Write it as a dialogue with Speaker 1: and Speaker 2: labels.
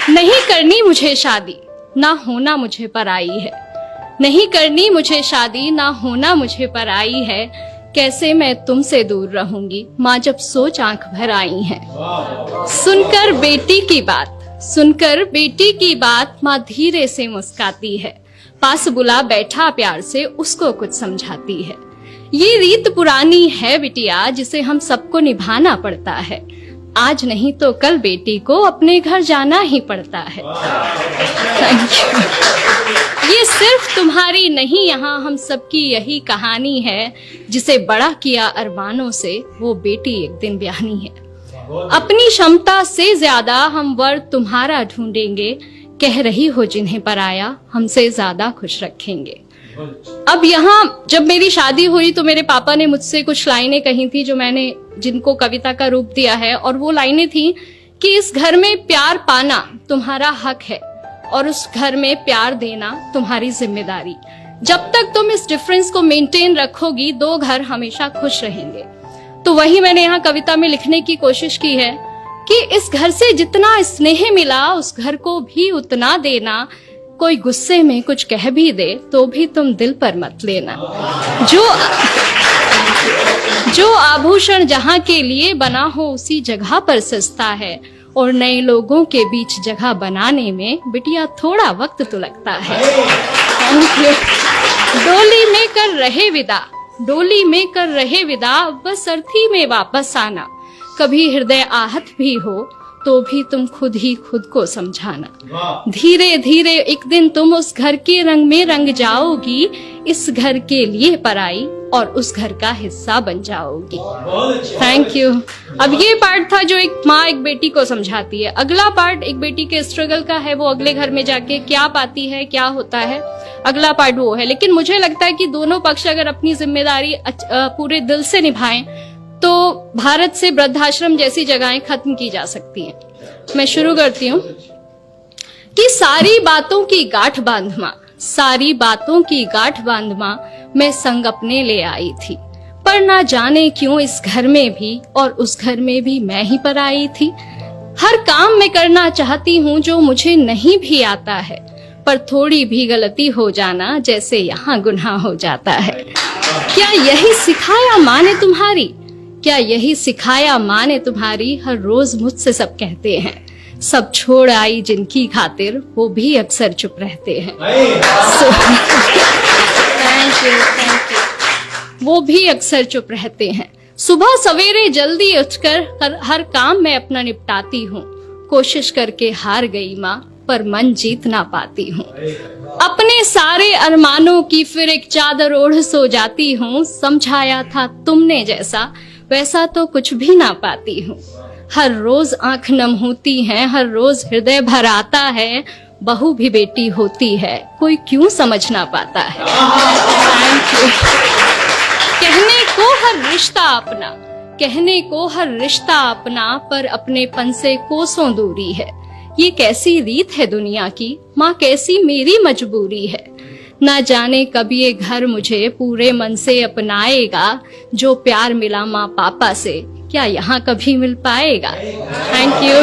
Speaker 1: नहीं करनी मुझे शादी, ना होना मुझे पराई है। नहीं करनी मुझे शादी, ना होना मुझे पराई है। कैसे मैं तुमसे दूर रहूंगी, माँ जब सोच आंख भर आई है। सुनकर बेटी की बात, सुनकर बेटी की बात, माँ धीरे से मुस्काती है। पास बुला बैठा प्यार से उसको कुछ समझाती है। ये रीत पुरानी है बिटिया, जिसे हम सबको निभाना पड़ता है। आज नहीं तो कल बेटी को अपने घर जाना ही पड़ता है। ये सिर्फ तुम्हारी नहीं, यहाँ हम सबकी यही कहानी है। जिसे बड़ा किया अरमानों से, वो बेटी एक दिन ब्याहनी है। अपनी क्षमता से ज्यादा हम वर तुम्हारा ढूंढेंगे। कह रही हो जिन्हें पराया, हमसे ज्यादा खुश रखेंगे। अब यहाँ जब मेरी शादी हुई तो मेरे पापा ने मुझसे कुछ लाइनें कही थी जो मैंने जिनको कविता का रूप दिया है। और वो लाइनें थी कि इस घर में प्यार पाना तुम्हारा हक है और उस घर में प्यार देना तुम्हारी जिम्मेदारी। जब तक तुम इस डिफरेंस को मेंटेन रखोगी, दो घर हमेशा खुश रहेंगे। तो वही मैंने यहाँ कविता में लिखने की कोशिश की है कि इस घर से जितना स्नेह मिला, उस घर को भी उतना देना। कोई गुस्से में कुछ कह भी दे तो भी तुम दिल पर मत लेना। जो आभूषण जहाँ के लिए बना हो, उसी जगह पर सस्ता है। और नए लोगों के बीच जगह बनाने में बिटिया थोड़ा वक्त तो लगता है। डोली में कर रहे विदा, डोली में कर रहे विदा, बस अर्थी में वापस आना। कभी हृदय आहत भी हो तो भी तुम खुद ही खुद को समझाना। धीरे धीरे एक दिन तुम उस घर के रंग में रंग जाओगी। इस घर के लिए पराई और उस घर का हिस्सा बन जाओगी। Thank you. अब ये पार्ट था जो एक माँ एक बेटी को समझाती है। अगला पार्ट एक बेटी के स्ट्रगल का है, वो अगले घर में जाके क्या पाती है, क्या होता है, अगला पार्ट वो है। लेकिन मुझे लगता है कि दोनों पक्ष अगर अपनी जिम्मेदारी पूरे दिल से निभाएं तो भारत से वृद्धाश्रम जैसी जगहें खत्म की जा सकती हैं। मैं शुरू करती हूँ कि सारी बातों की गांठ बांध माँ, सारी बातों की गांठ बांध माँ, मैं संग अपने ले आई थी। पर ना जाने क्यों इस घर में भी और उस घर में भी मैं ही पर आई थी। हर काम मैं करना चाहती हूँ जो मुझे नहीं भी आता है, पर थोड़ी भी गलती हो जाना जैसे यहाँ गुनाह हो जाता है। क्या यही सिखाया माँ ने तुम्हारी, क्या यही सिखाया माँ ने तुम्हारी। हर रोज मुझसे सब कहते हैं, सब छोड़ आई जिनकी खातिर, वो भी अक्सर चुप रहते हैं। Thank you. वो भी अक्सर चुप रहते हैं। सुबह सवेरे जल्दी उठकर हर काम मैं अपना निपटाती हूँ। कोशिश करके हार गई माँ, पर मन जीत ना पाती हूँ। अपने सारे अरमानों की फिर एक चादर ओढ़ सो जाती हूँ। समझाया था तुमने जैसा, वैसा तो कुछ भी ना पाती हूँ। हर रोज आंख नम होती है, हर रोज हृदय भर आता है। बहू भी बेटी होती है, कोई क्यों समझ ना पाता है। Thank you. कहने को हर रिश्ता अपना, कहने को हर रिश्ता अपना, पर अपनेपन से कोसों दूरी है। ये कैसी रीत है दुनिया की, माँ कैसी मेरी मजबूरी है। ना जाने कब ये घर मुझे पूरे मन से अपनाएगा। जो प्यार मिला माँ पापा से, क्या यहाँ कभी मिल पाएगा। Thank you.